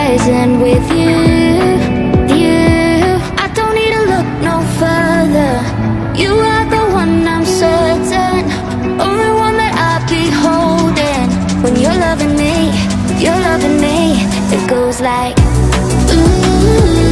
horizon with you, you. I don't need to look no further. You are the one, I'm certain. Only one that I'll be holding. When you're loving me, it goes like ooh.